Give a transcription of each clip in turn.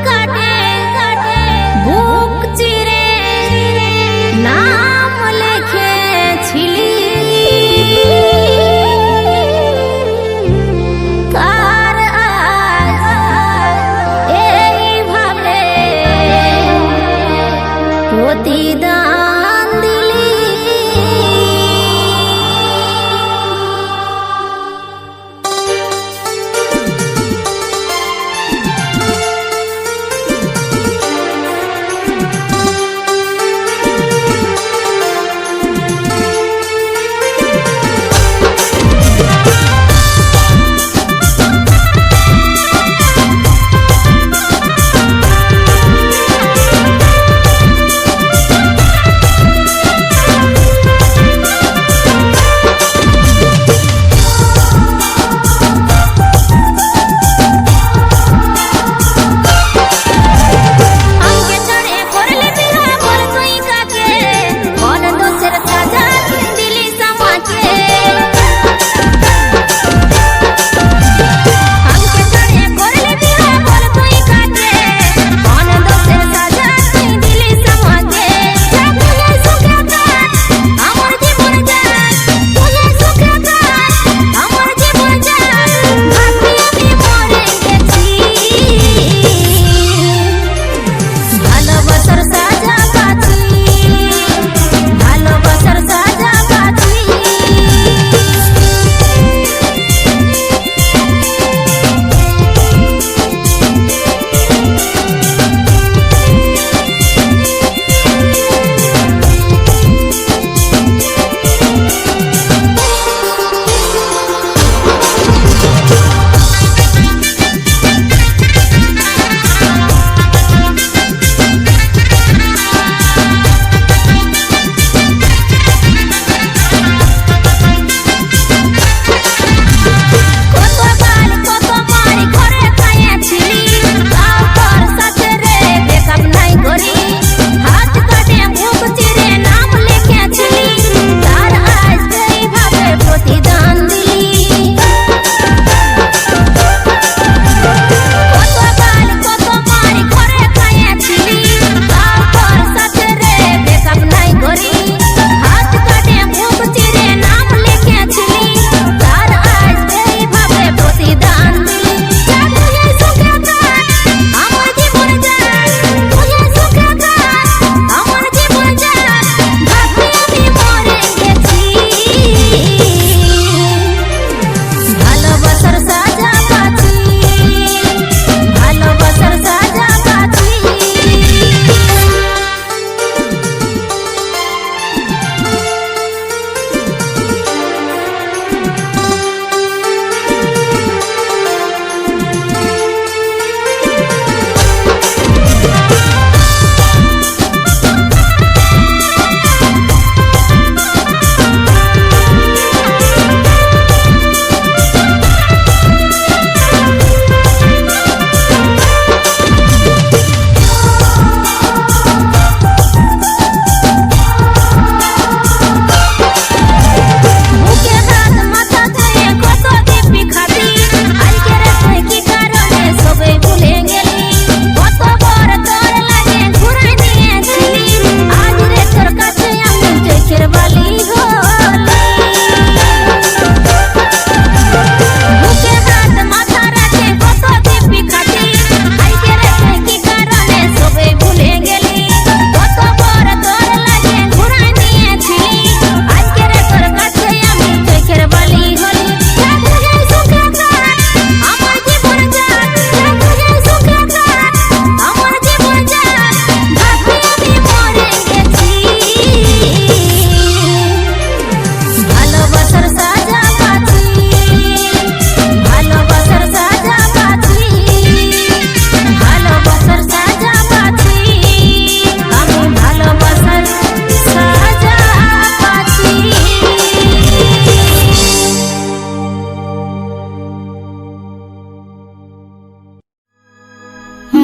কাটে বুক চিরে নাম লিখেছিলি কার আজ এইভাবে প্রতিদান দিলি।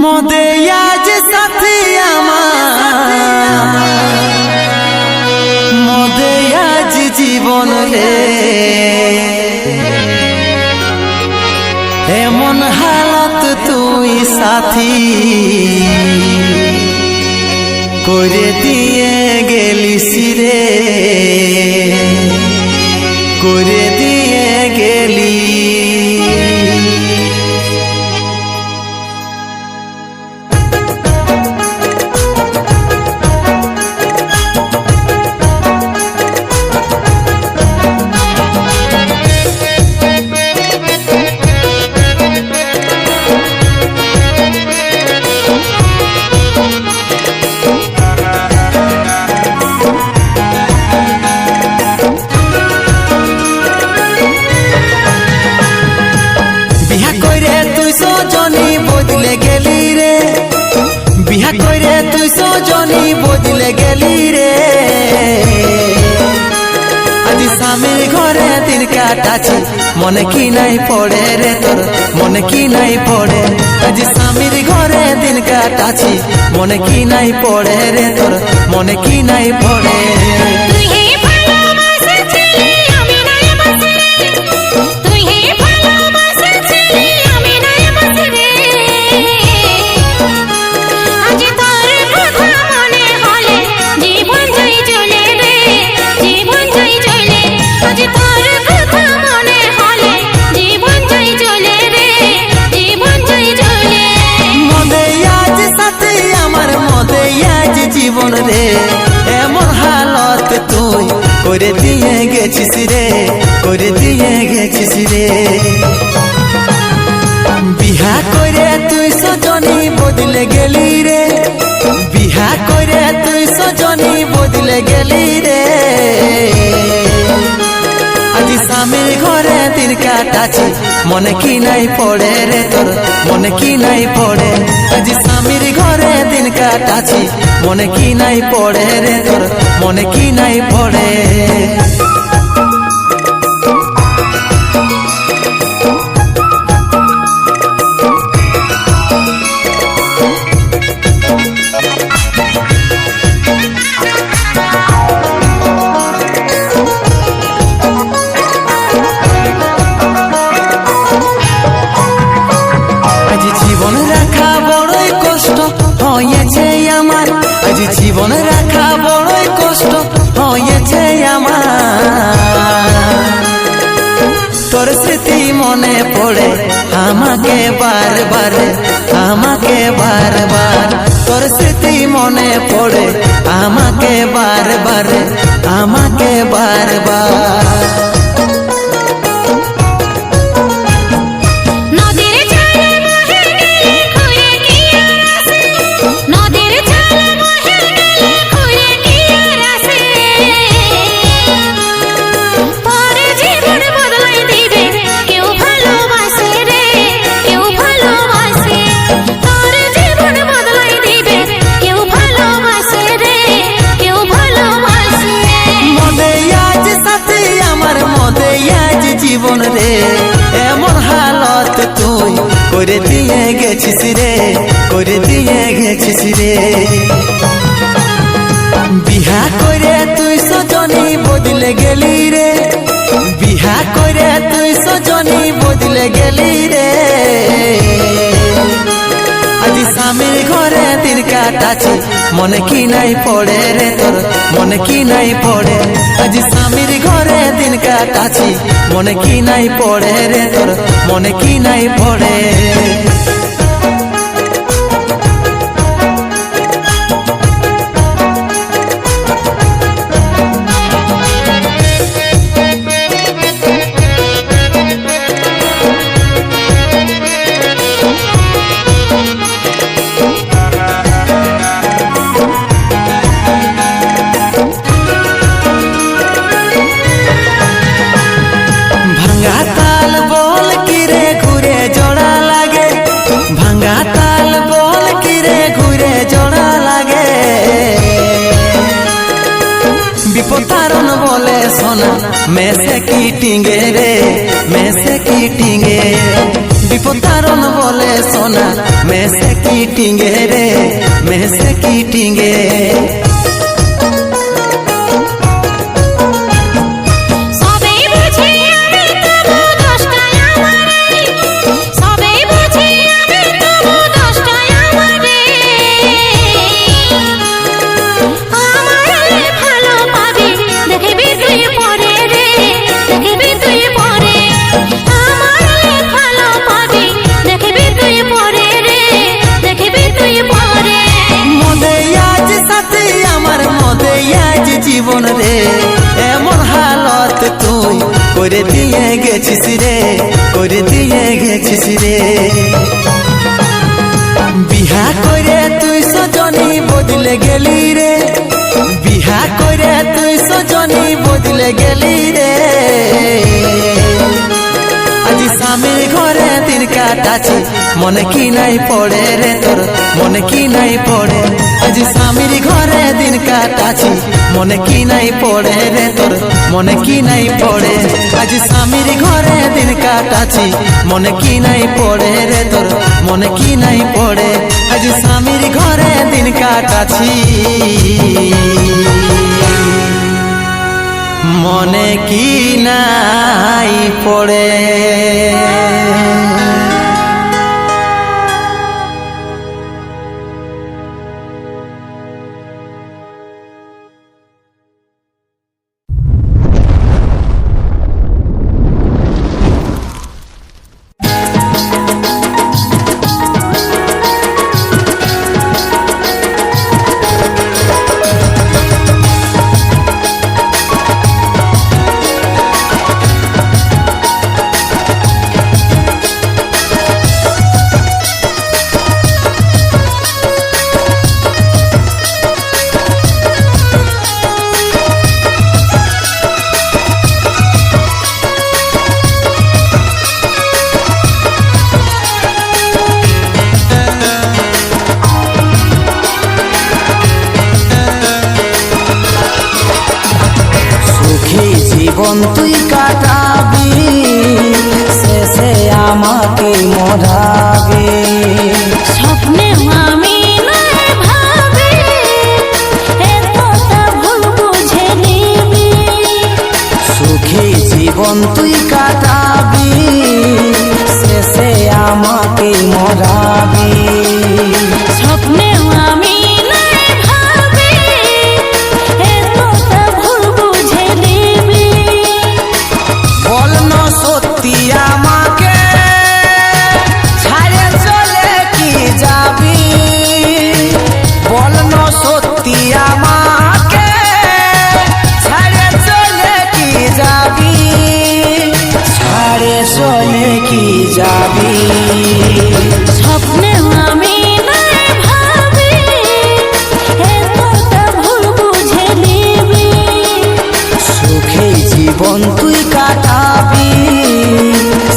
মদে আজ সাথী আমার মদে আজ জীবন রে এমন হালত তুই সাথী করে দিয়ে গেলিস রে, করে দিয়ে গেলি। বিহা কইরে তুই সজনী বদলে গেলি রে, আজি স্বামীর ঘরে দিন কাটাছি মনে কি নাই পড়ে রে তোর, মনে কি নাই পড়ে। আজি স্বামীর ঘরে দিন কাটাছি মনে কি নাই পড়ে রে তোর, মনে কি নাই পড়ে। জীবন রে এমন হালত তুই করে দিয়ে গেছিস রে, করে দিয়ে গেছিস রে। বিহা করে তুই সজনী বদলে গেলি রে, বিহা করে তুই সজনী বদলে গেলি রে, আজি স্বামীর ঘরে দিন কাটাছি মনে কি নাই পড়ে রে তোর, মনে কি নাই পড়ে। আজি স্বামীর ঘরে দিন কাটাছি মনে কি নাই পড়ে রে তোর, মনে কি নাই পড়ে। জীবন রাখা বড়ই কষ্ট হয়েছে আমার, আজ জীবন রাখা বড়ই কষ্ট হয়েছে আমার। তোর স্মৃতি মনে পড়ে আমাকে বারবার, আমাকে বারবার। তোর স্মৃতি মনে পড়ে আমাকে বারবার, আমাকে বারবার। জীবন রে এমন হালত তুই করে দিয়ে গেছিস রে, করে দিয়ে গেছিস রে। বিহা করে তুই সজনী বদলে গেলি রে, বিহা করে তুই সজনী বদলে গেলি রে, আজি স্বামীর ঘরে দিন কাটাছি মনে কি নাই পড়ে রে তোর, মনে কি নাই পড়ে। আজি স্বামীর ঘরে দিন কাটাছি মনে কি নাই পড়ে রে তোর, মনে কি নাই পড়ে। ভাঙ্গা তাল বল কিরে ঘুরে জোড়া লাগে, ভাঙ্গা তাল বল কিরে ঘুরে জোড়া লাগে। বিপতারণ বলে সোনা মেসে কি টিঙ্গে রে, মেসে কি টিঙ্গে। বিপতারণ বলে সোনা মেসে কি টিঙ্গে রে, মেসে কি টিঙ্গে। সবে বুঝি আমি তবু দোষটা আমারই, করে দিয়ে গেছিস রে। বিহা করে তুই সজনী বদলে গেলি রে, বিহা করে তুই সজনী বদলে গেলি রে। আজি স্বামীর ঘরে দিন কাটাছি মনে কি নাই পড়ে রে তোর, মনে কি নাই পড়ে। আজি স্বামীর ঘরে দিন কাটাছি মনে কি নাই পড়ে রে তোর, মনে কি নাই পড়ে। আজি স্বামীর ঘরে দিন কাটাছি মনে কি নাই পড়ে রে তোর, মনে কি নাই পড়ে। আজি স্বামীর ঘরে দিন কাটাছি মনে কি নাই পড়ে। জীবন তুই কাটাবি, শেষে আমাকে মরাবি। স্বপ্নে আমি নাই ভাবি, এতটা ভুল বুঝে নিবি। সুখী জীবন তুই কাটাবি, শেষে আমাকে মরাবি। স্বপ্নে আমি নাই ভাবি, এতটা ভুল বুঝে নিবি। বল না সত্যি আমাকে ছাড়ে চলে কি যাবি, বল না সত্যি আমাকে ছাড়ে চলে কি যাবি, ছাড়ে চলে কি যাবি। স্বপ্নে আমি নাই ভাবি, এতটা ভুল বুঝে নিবি। সুখী জীবন তুই কাটাবি,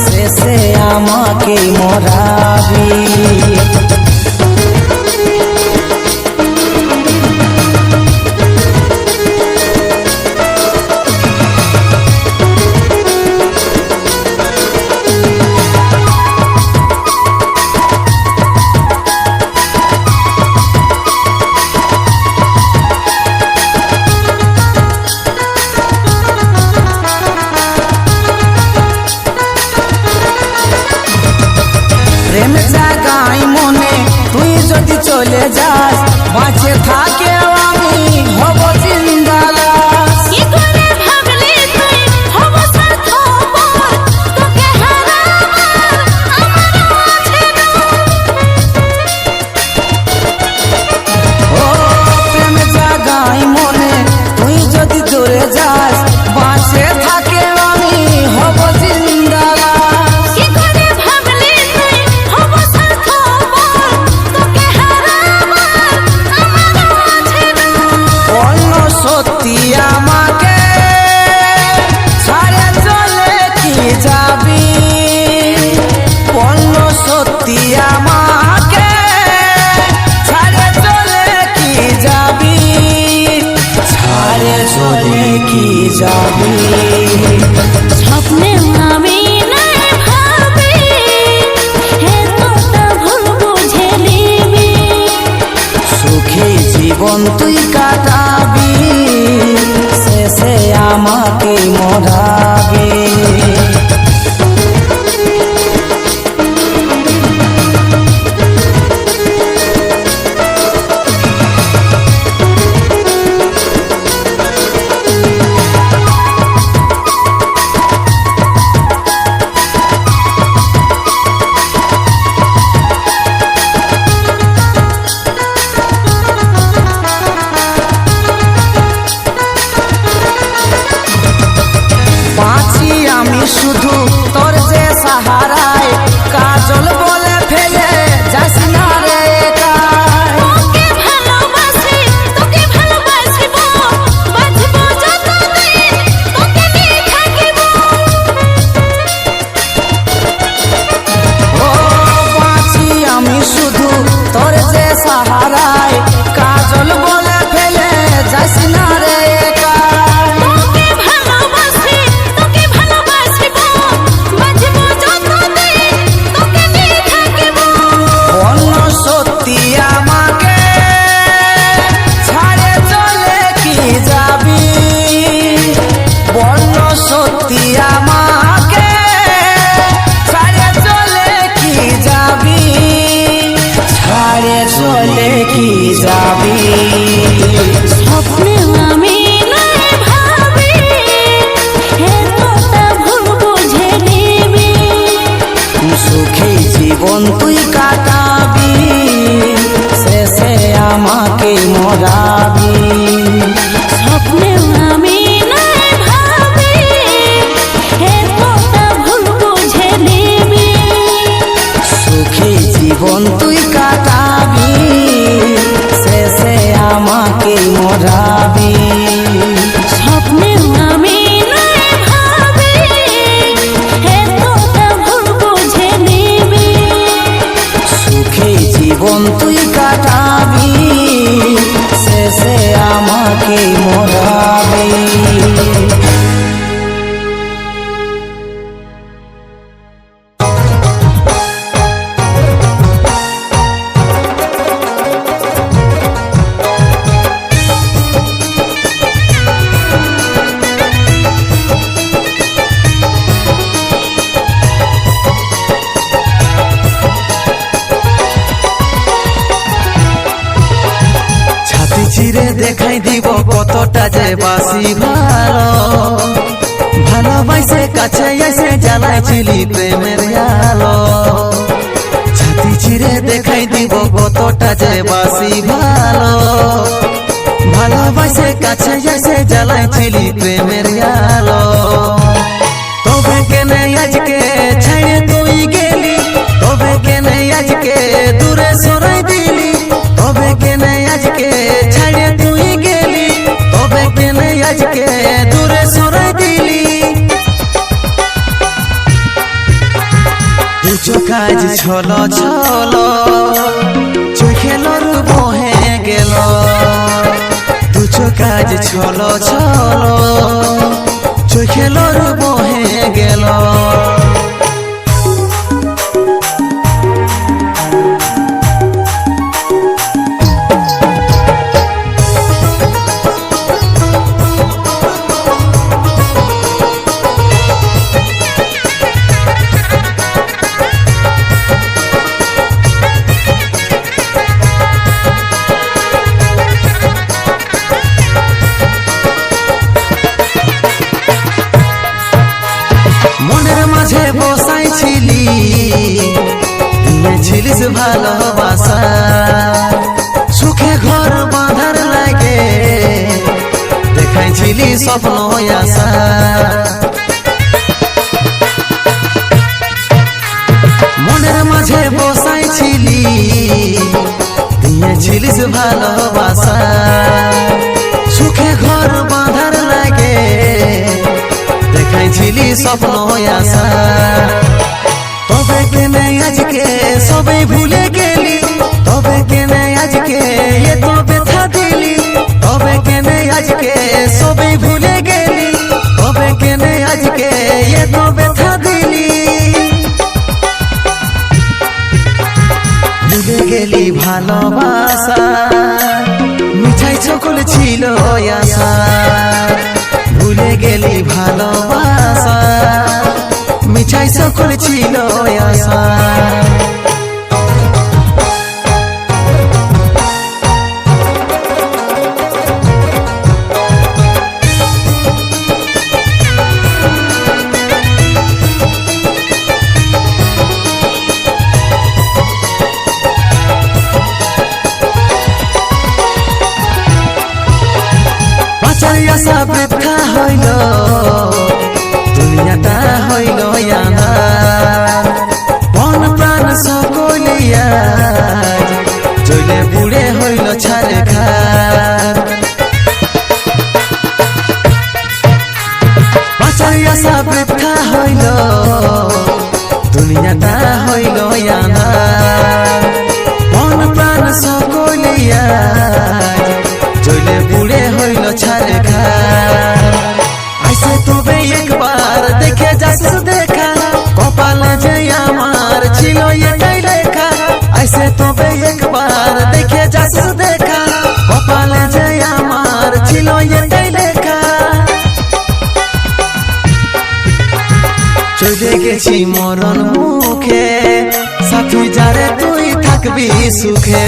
শেষে আমাকে মরাবি। প্রেম জাগাই মনে তুই যদি চলে যাস, বাঁচে থাকে আমি হব জিন্দালাস। কি করে ভাবলি তুই হব স্বার্থপর, তোকে হারাবার আমার মাঝে ও প্রেম জাগাই মনে তুই যদি দূরে যাস, বাঁচে থাকে আমি হব জিন্দালাস। কি করে ভাবলি তুই হব স্বার্থপর, তোকে হারাবার আমার মাঝে অন্য সত্যি আমাকে ছাড়ে চলে কি যাবি, অন্য সত্যি আমাকে ছাড়ে চলে কি যাবি, ছাড়ে চলে কি যাবি। স্বপ্নে আমি নাই ভাবি, এতটা ভুল বুঝে নিবি। সুখী জীবন তুই কাটাবি, শেষে আমাকে মরাবি। যাবি। স্বপ্নে আমি নাই ভাবি এতটা ভুল বুঝে নিবি। সুখে জীবন তুই কাটাবি, শেষে আমাকে মরাবি। স্বপ্নে আমি নাই ভাবি এতটা ভুল বুঝে নিবি। সুখে জীবন তুই কাটাবি, শেষে আমাকে মরাবি। স্বপ্নে আমি নাই ভাবি এতটা ভুল বুঝে নিবি। সুখে জীবন তুই কাটাবি, শেষে আমাকে মরাবি। ছাতি চিরে দেখাই দিব কতটা যে বাসি ভালো, ভালোবাসে কাছে এসে জ্বালাইছিলি প্রেমের আলো। ছাতি চিরে দেখাই দিব কতটা যে বাসি ভালো, ভালোবাসে কাছে এসে জ্বালাইছিলি প্রেমের আলো। তবে কেনে আজকে ছেড়ে তুই গেলি, তবে কেনে আজকে দূরে সরাই দিলি, তবে কেনে আজকে ছেড়ে তুই গেলি, তবে কেনে আজকে দূরে সরাই দিলি। দুচো কাজ ছলো ছলো চোখেলর বহে গেল, দুচো কাজ ছলো ছলো চোখেলর বহে গেল। মনের মাঝে বসাইছিলি, দিয়েছিলিস ভালোবাসা, সুখে ঘর বাঁধার লাগে দেখাইছিলি স্বপ্ন আশা। মনের মাঝে বসাইছিলি, দিয়েছিলিস ভালোবাসা, সুখে ঘর বাঁধার লাগে দেখাইছিলি স্বপ্ন আশা। তবে কেনে আজকে সবে ভুলে গেলি, তবে কেনে আজকে এত ব্যথা দিলি, তবে কেনে আজকে সবে ভুলে গেলি, তবে কেনে আজকে এত ব্যথা দিলি। ভুলে গেলি ভালোবাসা, মিঠাই সকল ছিল আশা। ভুলে গেলি ভালোবাসা, মিঠাই সকল ছিল আশা। বাঁচার আশা বৃথা হইল, দুনিয়াটা হইল আঁধার। মন প্রাণ সকলিয়া চলে বুড়ে হইল ছারখার। বাঁচার আশা বৃথা হইল, দুনিয়াটা হইল আঁধার। মন প্রাণ সকলিয়া চলে বুড়ে হইল ছারখার। আইসে তবে একবার দেখে যাস দেখা, কপালে যে আমার ছিল এটাই লেখা। আইসে তবে একবার দেখে যাস দেখা, কপালে যে আমার ছিল এটাই লেখা। চলে গেছি মরণ মুখে, সাথী যারে তুই থাকবি সুখে।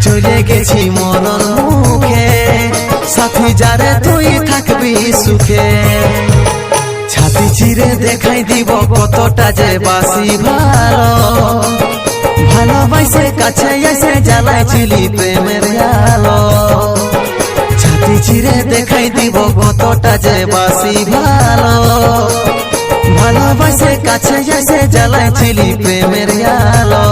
চলে গেছি মরণ মুখে, সাথী যারে তুই থাকবি সুখে। ছাতি চিরে দেখাই দিব কতটা যে বাসি ভালো, ভালোবাসে কাছে এসে জ্বালাইছিলি প্রেমের আলো। ছাতি চিরে দেখাই দিব কতটা যে বাসি ভালো, ভালোবাসে কাছে এসে জ্বালাইছিলি প্রেমের আলো।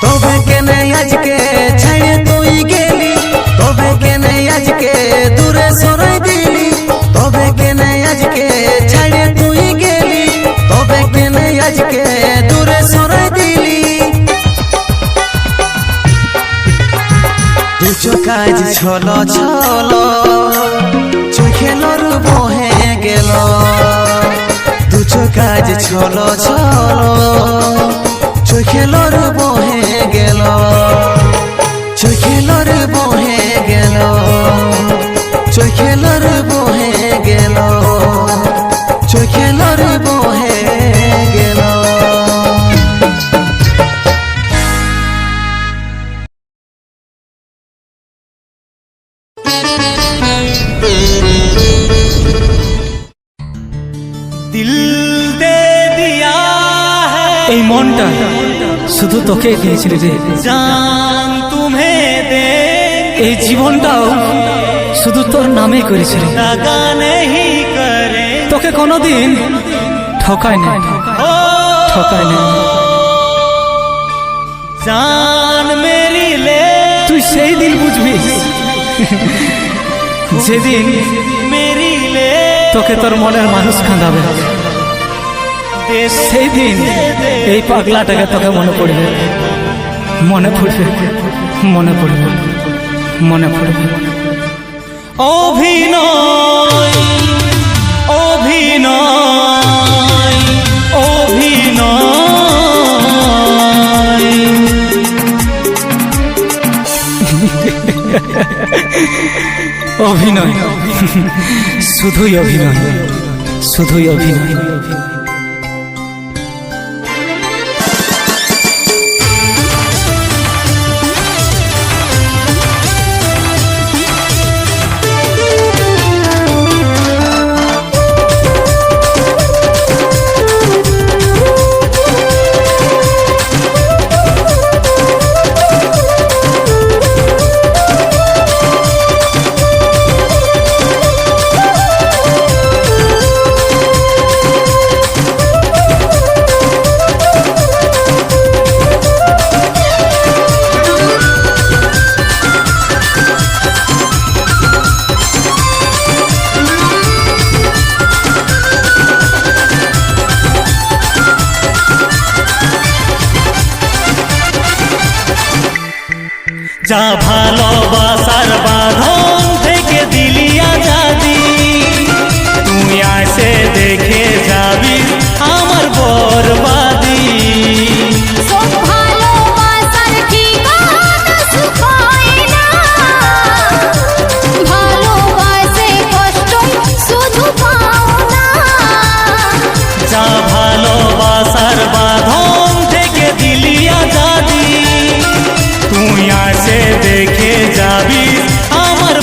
তবে কেনে আজকে ছেড়ে তুই গেলি, তবে কেনে আজকে দূরে সরাই দিলি, তবে কেনে আজকে ছেড়ে তুই গেলি, তবে কেনে আজকে দূরে সরাই দিলি। দুচো কাজ ছলো ছলো চোখেলর বহে গেল, দুচো কাজ ছলো ছলো চোখেলর বহে গেল, চোখেলর বহে গেল, চোখেলর বহে গেল, চোখেলর বহে গেল। দিল দে দিয়া এই মনটা শুধু তোকে দিয়েছিল রে, জান তুমে দে, এই জীবনটাও শুধু তোর নামে করেছিল। দাগা नहीं करे তোকে কোনোদিন ঠকায় না, हो ঠকায় না। জান মেরি ले তুই সেই দিন বুঝবি যেদিন मेरी ले তোকে তোর মনের মানুষ কাঁদাবে, दे সেই দিন এই পাগলাটাকে তোকে মনে পড়বে, মনে পড়বে, মনে পড়বে, মনে পড়বে। অভিনয় অভিনয় অভিনয় অভিনয়, শুধুই অভিনয়, শুধুই অভিনয়। যা ভালোবাসার বাঁধন থেকে দিলি আজাদি, তুই আসে দেখে যাবি আমার বরবাদি। সব ভালোবাসার ঠিকানা সুখ হয় না, ভালোবাসে কষ্ট শুধু পাও না। যা ভালোবাসার বাঁধন থেকে দিলি আজাদি, তুই আসে দেখে যাবি আমার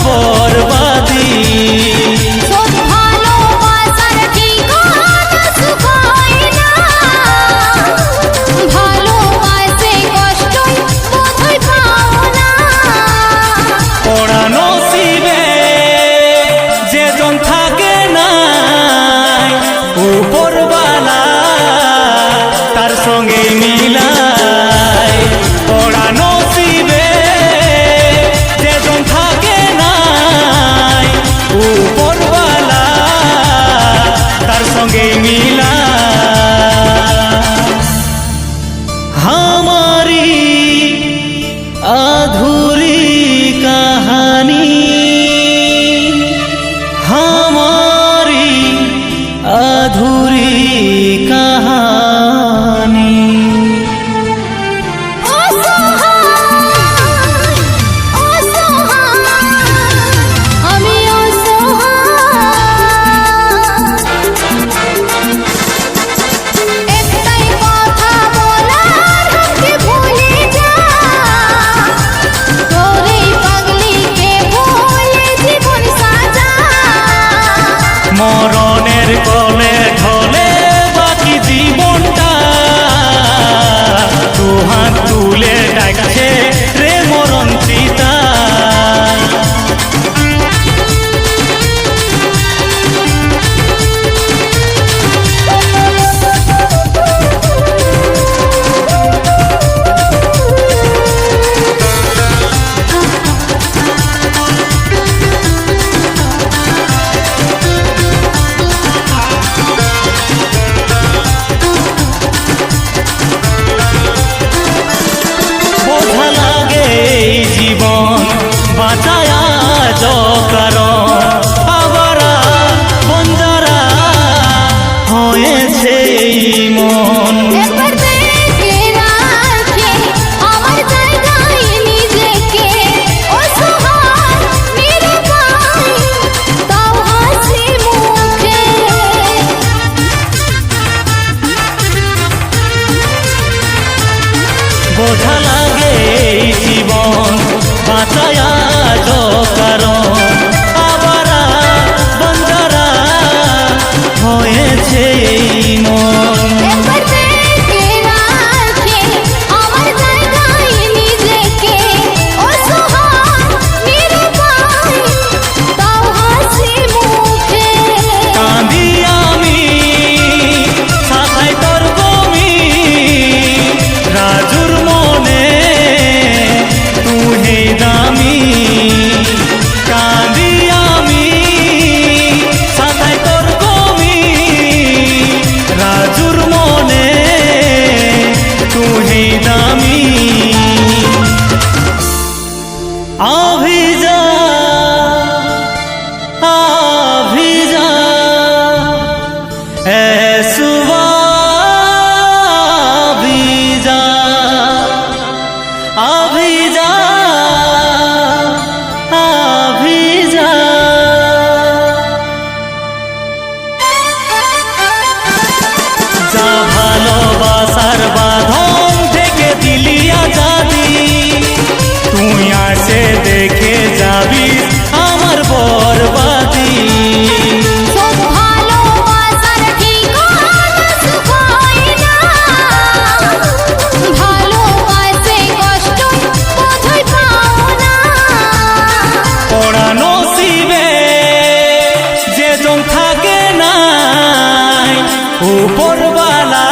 বালা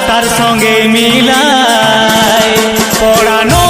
তার সঙ্গে মিলায় পড়ানো